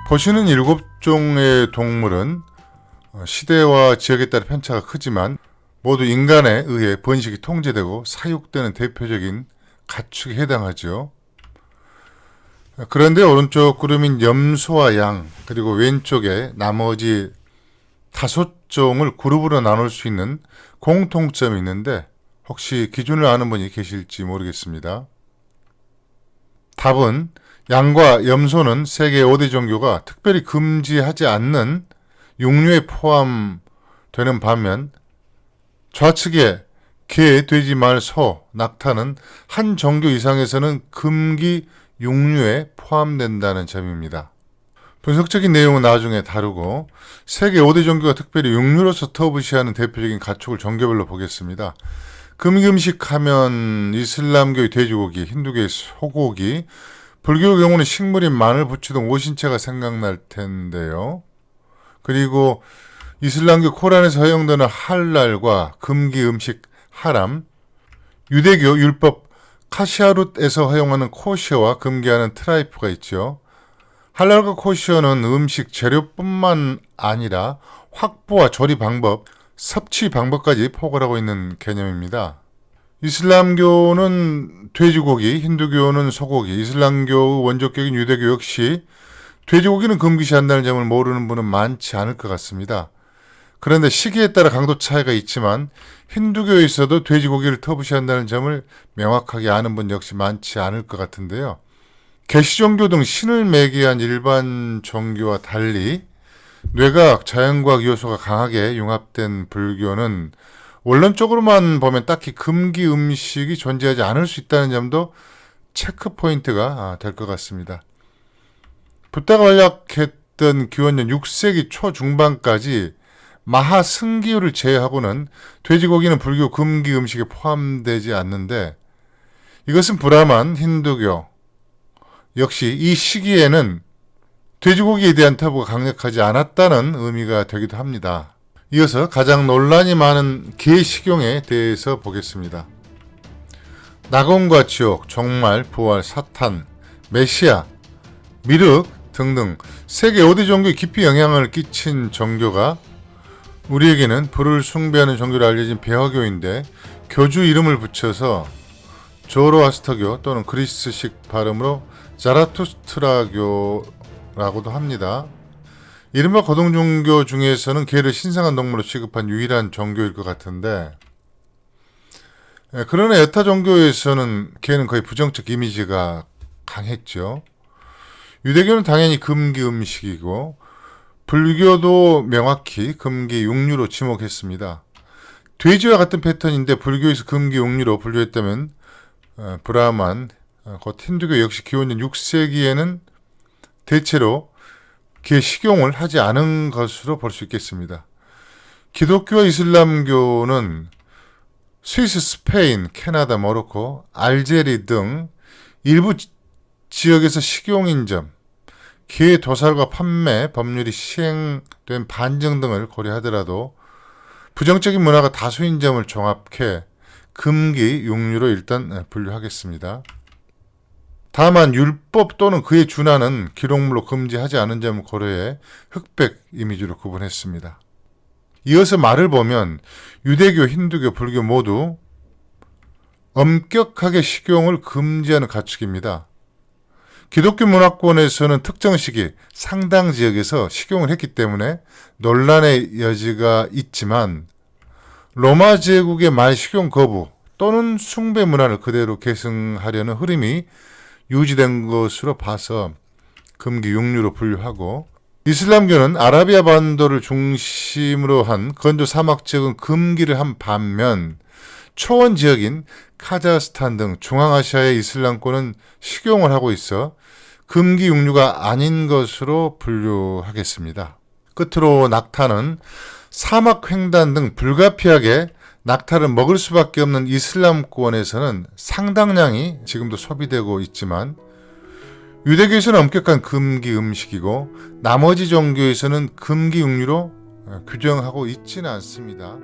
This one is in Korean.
보시는 7종의 동물은 시대와 지역에 따라 편차가 크지만 모두 인간에 의해 번식이 통제되고 사육되는 대표적인 가축에 해당하죠. 그런데 오른쪽 그림인 염소와 양, 그리고 왼쪽에 나머지 5종을 그룹으로 나눌 수 있는 공통점이 있는데 혹시 기준을 아는 분이 계실지 모르겠습니다. 답은 양과 염소는 세계 5대 종교가 특별히 금지하지 않는 육류에 포함되는 반면 좌측에 개, 돼지, 말, 소, 낙타는 한 종교 이상에서는 금기 육류에 포함된다는 점입니다. 분석적인 내용은 나중에 다루고 세계 5대 종교가 특별히 육류로서 터부시하는 대표적인 가축을 종교별로 보겠습니다. 금기 음식 하면 이슬람교의 돼지고기, 힌두교의 소고기, 불교의 경우는 식물인 마늘, 부추 등 오신채가 생각날 텐데요. 그리고 이슬람교 코란에서 허용되는 할랄과 금기 음식 하람, 유대교 율법 카시아룻에서 허용하는 코시어와 금기하는 트라이프가 있죠. 할랄과 코시어는 음식 재료뿐만 아니라 확보와 조리 방법, 섭취 방법까지 포괄하고 있는 개념입니다. 이슬람교는 돼지고기, 힌두교는 소고기, 이슬람교의 원조격인 유대교 역시 돼지고기는 금기시한다는 점을 모르는 분은 많지 않을 것 같습니다. 그런데 시기에 따라 강도 차이가 있지만 힌두교에서도 돼지고기를 터부시한다는 점을 명확하게 아는 분 역시 많지 않을 것 같은데요. 계시종교 등 신을 매개한 일반 종교와 달리 뇌과학, 자연과학 요소가 강하게 융합된 불교는 원론적으로만 보면 딱히 금기 음식이 존재하지 않을 수 있다는 점도 체크 포인트가 될 것 같습니다. 붓다가 활약했던 기원전 6세기 초중반까지 마하승기유를 제외하고는 돼지고기는 불교 금기 음식에 포함되지 않는데 이것은 브라만, 힌두교 역시 이 시기에는 돼지고기에 대한 타부가 강력하지 않았다는 의미가 되기도 합니다. 이어서 가장 논란이 많은 개 식용에 대해서 보겠습니다. 낙원과 지옥, 종말, 부활, 사탄, 메시아, 미륵 등등 세계 5대 종교에 깊이 영향을 끼친 종교가 우리에게는 불을 숭배하는 종교로 알려진 배화교인데 교주 이름을 붙여서 조로아스터교 또는 그리스식 발음으로 자라투스트라교라고도 합니다. 이른바 고등종교 중에서는 개를 신성한 동물로 취급한 유일한 종교일 것 같은데 그러나 여타 종교에서는 개는 거의 부정적 이미지가 강했죠. 유대교는 당연히 금기 음식이고 불교도 명확히 금기 육류로 지목했습니다. 돼지와 같은 패턴인데 불교에서 금기 육류로 분류했다면 브라만, 곧 힌두교 역시 기원전 6세기에는 대체로 개 식용을 하지 않은 것으로 볼 수 있겠습니다. 기독교와 이슬람교는 스위스, 스페인, 캐나다, 모로코, 알제리 등 일부 지역에서 식용인점, 개 도살과 판매 법률이 시행된 반증 등을 고려하더라도 부정적인 문화가 다수인 점을 종합해 금기 육류로 일단 분류하겠습니다. 다만 율법 또는 그에 준하는 기록물로 금지하지 않은 점을 고려해 흑백 이미지로 구분했습니다. 이어서 말을 보면 유대교, 힌두교, 불교 모두 엄격하게 식용을 금지하는 가축입니다. 기독교 문화권에서는 특정 시기 상당 지역에서 식용을 했기 때문에 논란의 여지가 있지만 로마 제국의 말 식용 거부 또는 숭배 문화를 그대로 계승하려는 흐름이 유지된 것으로 봐서 금기 육류로 분류하고 이슬람교는 아라비아 반도를 중심으로 한 건조 사막 지역은 금기를 한 반면 초원 지역인 카자흐스탄 등 중앙아시아의 이슬람권은 식용을 하고 있어 금기 육류가 아닌 것으로 분류하겠습니다. 끝으로 낙타는 사막 횡단 등 불가피하게 낙타를 먹을 수밖에 없는 이슬람권에서는 상당량이 지금도 소비되고 있지만 유대교에서는 엄격한 금기 음식이고 나머지 종교에서는 금기 육류로 규정하고 있지는 않습니다.